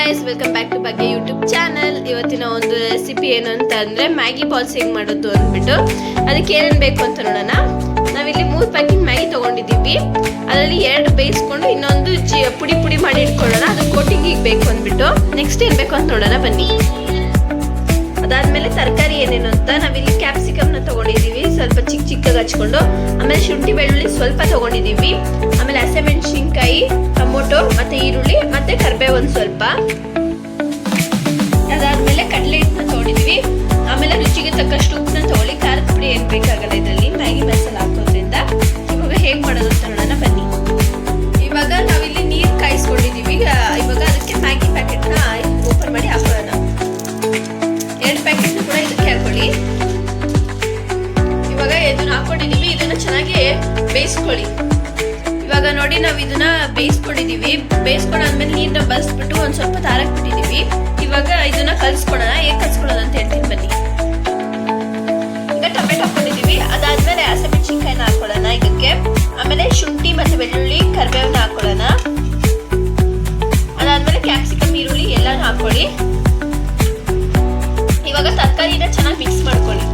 Guys, welcome back to ಬಗ್ಗೆ YouTube channel. ಇವತ್ತಿನ ಒಂದು ರೆಸಿಪಿ ಏನು ಅಂತ ಅಂದರೆ ಮ್ಯಾಗಿ ಬಾಲ್ಸ್ ಹೇಗೆ ಮಾಡೋದು ಅಂದ್ಬಿಟ್ಟು ಅದಕ್ಕೆ ಏನೇನು ಬೇಕು ಅಂತ ನೋಡೋಣ. ನಾವಿಲ್ಲಿ 3 ಪ್ಯಾಕೆಟ್ ಮ್ಯಾಗಿ ತೊಗೊಂಡಿದ್ದೀವಿ. ಅದರಲ್ಲಿ 2 ಬೇಯಿಸ್ಕೊಂಡು ಇನ್ನೊಂದು ಪುಡಿ ಮಾಡಿ ಇಟ್ಕೊಳ್ಳೋಣ. ಅದು ಕೋಟಿಂಗಿಗೆ ಬೇಕು ಅಂದ್ಬಿಟ್ಟು ನೆಕ್ಸ್ಟ್ ಏನು ಬೇಕು ಅಂತ ನೋಡೋಣ ಬನ್ನಿ. ಅದಾದಮೇಲೆ ತರಕಾರಿ ಏನೇನು ಅಂತ ನಾವಿಲ್ಲಿ ಕ್ಯಾಪ್ಸಿಕಮ್ನ ತೊಗೊಂಡಿದ್ದೀವಿ, ಸ್ವಲ್ಪ ಚಿಕ್ಕದಾಗಿ ಹಚ್ಕೊಂಡು. ಆಮೇಲೆ ಶುಂಠಿ ಬೆಳ್ಳುಳ್ಳಿ ಸ್ವಲ್ಪ ತೊಗೊಂಡಿದ್ದೀವಿ. ಆಮೇಲೆ ಹಸಿಮೆಣಸಿನ್ಕಾಯಿ, ಟೊಮೊಟೊ ಮತ್ತು ಈರುಳ್ಳಿ ಮತ್ತು ಕರಿಬೇವು ಒಂದು ಸ್ವಲ್ಪ. ಅದಾದಮೇಲೆ ಕಡಲೆ ಹಿಟ್ಟನ್ನ ತೊಗೊಂಡಿದ್ದೀವಿ. ಆಮೇಲೆ ರುಚಿಗೆ ತಕ್ಕಷ್ಟು ಉಪ್ಪನ್ನ ತೊಗೊಳ್ಳಿ. ಖಾರದ ಪುಡಿ ಏನು ಬೇಕಾಗಲ್ಲ ಇದರಲ್ಲಿ, ಮ್ಯಾಗಿ ಮಸಾಲ ಹಾಕೋದ್ರಿಂದ. ಇವಾಗ ಹೇಗೆ ಮಾಡೋದು ಅಂತ ನೋಡೋಣ ಬನ್ನಿ. ಇವಾಗ ನಾವಿಲ್ಲಿ ನೀರು ಕಾಯಿಸ್ಕೊಂಡಿದ್ದೀವಿ. ಇವಾಗ ಅದಕ್ಕೆ ಮ್ಯಾಗಿ ಪ್ಯಾಕೆಟ್ನ ಓಪನ್ ಮಾಡಿ ಹಾಕೊಳ್ಳೋಣ. 2 ಪ್ಯಾಕೆಟ್ ಕೂಡ ಇದಕ್ಕೆ ಹಾಕೊಳ್ಳಿ. ಇವಾಗ ಇದನ್ನ ಹಾಕೊಂಡಿದ್ದೀವಿ. ಇದನ್ನ ಚೆನ್ನಾಗಿ ಬೇಯಿಸ್ಕೊಳ್ಳಿ. ಇವಾಗ ನೋಡಿ, ನಾವು ಇದನ್ನ ಬೇಯಿಸ್ಕೊಂಡಿದ್ದೀವಿ. ಬೇಯಿಸ್ಕೊಂಡಾದ್ಮೇಲೆ ನೀರನ್ನ ಬಸ್ಬಿಟ್ಟು ಒಂದು ಸ್ವಲ್ಪ ತಾರಕ್ಕೆ ಬಿಟ್ಟಿದ್ದೀವಿ. ಇವಾಗ ಇದನ್ನ ಕಲ್ಸ್ಕೊಳ್ಳೋಣ. ಹೇಗೆ ಕಲ್ಸ್ಕೊಳ್ಳೋಣ ಅಂತ ಹೇಳ್ತೀನಿ ಬನ್ನಿ. ಈಗ ಟೊಮೆಟೊ ಹಾಕೊಂಡಿದ್ದೀವಿ. ಅದಾದ್ಮೇಲೆ ಹಸಿಮೆಣಸಿನ್ಕಾಯಿನ ಹಾಕೊಳ್ಳೋಣ ಇದಕ್ಕೆ. ಆಮೇಲೆ ಶುಂಠಿ ಮತ್ತು ಬೆಳ್ಳುಳ್ಳಿ, ಕರಿಬೇವನ್ನ ಹಾಕೊಳ್ಳೋಣ. ಅದಾದ್ಮೇಲೆ ಕ್ಯಾಪ್ಸಿಕಮ್, ಈರುಳ್ಳಿ ಎಲ್ಲಾನು ಹಾಕೊಳ್ಳಿ. ಇವಾಗ ತರಕಾರಿನ ಚೆನ್ನಾಗಿ ಮಿಕ್ಸ್ ಮಾಡ್ಕೊಳ್ಳಿ.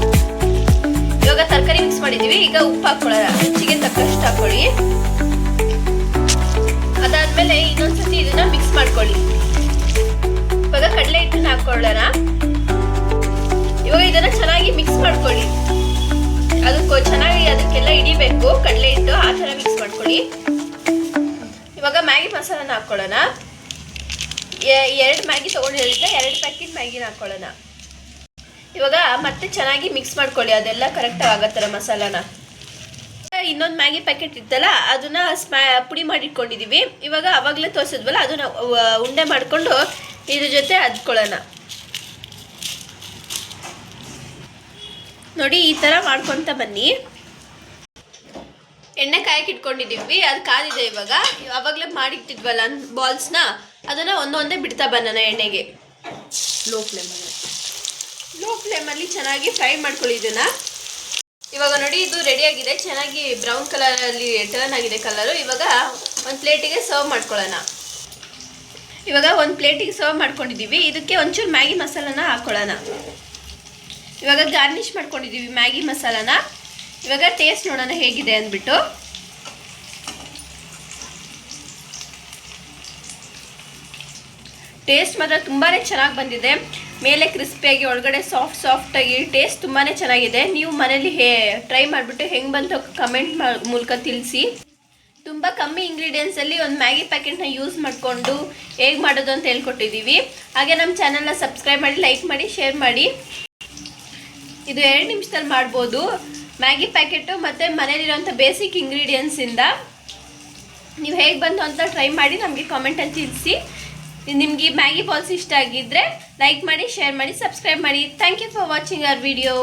ಇವಾಗ ತರಕಾರಿ ಮಿಕ್ಸ್ ಮಾಡಿದೀವಿ. ಈಗ ಉಪ್ಪು ಹಾಕೊಳ್ಳೋಣ, ರುಚಿಗೆ ತಕ್ಕಷ್ಟು ಹಾಕೊಳ್ಳಿ. ಅದಾದ್ಮೇಲೆ ಇನ್ನೊಂದ್ಸತಿ ಇದನ್ನ ಮಿಕ್ಸ್ ಮಾಡ್ಕೊಳ್ಳಿ. ಇವಾಗ ಕಡಲೆ ಹಿಟ್ಟನ್ನ ಹಾಕೊಳ್ಳೋಣ. ಇವಾಗ ಇದನ್ನ ಚೆನ್ನಾಗಿ ಮಿಕ್ಸ್ ಮಾಡ್ಕೊಳ್ಳಿ. ಅದಕ್ಕೂ ಚೆನ್ನಾಗಿ ಅದಕ್ಕೆಲ್ಲ ಹಿಡಿಬೇಕು ಕಡಲೆ ಹಿಟ್ಟು, ಆ ಥರ ಮಿಕ್ಸ್ ಮಾಡ್ಕೊಳ್ಳಿ. ಇವಾಗ ಮ್ಯಾಗಿ ಮಸಾಲಾನ ಹಾಕೊಳ್ಳೋಣ. 2 ಮ್ಯಾಗಿ ತೊಗೊಂಡಿರೋದ್ರಿಂದ 2 ಪ್ಯಾಕೆಟ್ ಮ್ಯಾಗಿನ ಹಾಕೊಳ್ಳೋಣ. ಇವಾಗ ಮತ್ತೆ ಚೆನ್ನಾಗಿ ಮಿಕ್ಸ್ ಮಾಡ್ಕೊಳ್ಳಿ, ಅದೆಲ್ಲ ಕರೆಕ್ಟಾಗಿ ಆಗೋ ಥರ ಮಸಾಲಾನ. ಇನ್ನೊಂದು ಮ್ಯಾಗಿ ಪ್ಯಾಕೆಟ್ ಇತ್ತಲ್ಲ, ಅದನ್ನ ಪುಡಿ ಮಾಡಿಟ್ಕೊಂಡಿದ್ದೀವಿ. ಇವಾಗ ಅವಾಗಲೇ ತೋರಿಸಿದ್ವಲ್ಲ, ಅದನ್ನ ಉಂಡೆ ಮಾಡಿಕೊಂಡು ಇದ್ರ ಜೊತೆ ಅದ್ಕೊಳ್ಳೋಣ. ನೋಡಿ, ಈ ಥರ ಮಾಡ್ಕೊತ ಬನ್ನಿ. ಎಣ್ಣೆ ಕಾಯಕ್ಕೆ ಇಟ್ಕೊಂಡಿದ್ದೀವಿ, ಅದು ಕಾದಿದೆ. ಇವಾಗ ಅವಾಗಲೇ ಮಾಡಿಟ್ಟಿದ್ವಲ್ಲ ಬಾಲ್ಸ್ನ, ಅದನ್ನು ಒಂದೊಂದೇ ಬಿಡ್ತಾ ಬರೋಣ ಎಣ್ಣೆಗೆ. ಲೋ ಫ್ಲೇಮಲ್ಲಿ ಚೆನ್ನಾಗಿ ಫ್ರೈ ಮಾಡ್ಕೊಳ್ಳಿ ಇದನ್ನ. ಇವಾಗ ನೋಡಿ, ಇದು ರೆಡಿಯಾಗಿದೆ. ಚೆನ್ನಾಗಿ ಬ್ರೌನ್ ಕಲರಲ್ಲಿ ಟರ್ನ್ ಆಗಿದೆ ಕಲರು. ಇವಾಗ ಒಂದು ಪ್ಲೇಟಿಗೆ ಸರ್ವ್ ಮಾಡ್ಕೊಳ್ಳೋಣ. ಇವಾಗ ಒಂದು ಪ್ಲೇಟಿಗೆ ಸರ್ವ್ ಮಾಡ್ಕೊಂಡಿದ್ದೀವಿ. ಇದಕ್ಕೆ ಒಂಚೂರು ಮ್ಯಾಗಿ ಮಸಾಲಾನ ಹಾಕ್ಕೊಳ್ಳೋಣ. ಇವಾಗ ಗಾರ್ನಿಷ್ ಮಾಡ್ಕೊಂಡಿದ್ದೀವಿ ಮ್ಯಾಗಿ ಮಸಾಲಾನ. ಇವಾಗ ಟೇಸ್ಟ್ ನೋಡೋಣ ಹೇಗಿದೆ ಅಂದ್ಬಿಟ್ಟು. ಟೇಸ್ಟ್ ಮಾತ್ರ ತುಂಬಾ ಚೆನ್ನಾಗಿ ಬಂದಿದೆ. ಮೇಲೆ ಕ್ರಿಸ್ಪಿಯಾಗಿ, ಒಳಗಡೆ ಸಾಫ್ಟಾಗಿ, ಟೇಸ್ಟ್ ತುಂಬಾ ಚೆನ್ನಾಗಿದೆ. ನೀವು ಮನೇಲಿ ಟ್ರೈ ಮಾಡಿಬಿಟ್ಟು ಹೆಂಗೆ ಬಂತು ಕಮೆಂಟ್ ಮೂಲಕ ತಿಳಿಸಿ. ತುಂಬ ಕಮ್ಮಿ ಇಂಗ್ರೀಡಿಯೆಂಟ್ಸಲ್ಲಿ ಒಂದು ಮ್ಯಾಗಿ ಪ್ಯಾಕೆಟ್ನ ಯೂಸ್ ಮಾಡಿಕೊಂಡು ಹೇಗೆ ಮಾಡೋದು ಅಂತ ಹೇಳ್ಕೊಟ್ಟಿದ್ದೀವಿ. ಹಾಗೆ ನಮ್ಮ ಚಾನಲ್ನ ಸಬ್ಸ್ಕ್ರೈಬ್ ಮಾಡಿ, ಲೈಕ್ ಮಾಡಿ, ಶೇರ್ ಮಾಡಿ. ಇದು 2 ನಿಮಿಷದಲ್ಲಿ ಮಾಡ್ಬೋದು. ಮ್ಯಾಗಿ ಪ್ಯಾಕೆಟು ಮತ್ತು ಮನೇಲಿರೋಂಥ ಬೇಸಿಕ್ ಇಂಗ್ರೀಡಿಯೆಂಟ್ಸಿಂದ ನೀವು ಹೇಗೆ ಬಂತು ಅಂತ ಟ್ರೈ ಮಾಡಿ ನಮಗೆ ಕಾಮೆಂಟಲ್ಲಿ ತಿಳಿಸಿ. ನಿಮಗೆ ಮ್ಯಾಗಿ ಬಾಲ್ಸ್ ಇಷ್ಟ ಆಗಿದ್ದರೆ ಲೈಕ್ ಮಾಡಿ, ಶೇರ್ ಮಾಡಿ, ಸಬ್ಸ್ಕ್ರೈಬ್ ಮಾಡಿ. Thank you for watching our video.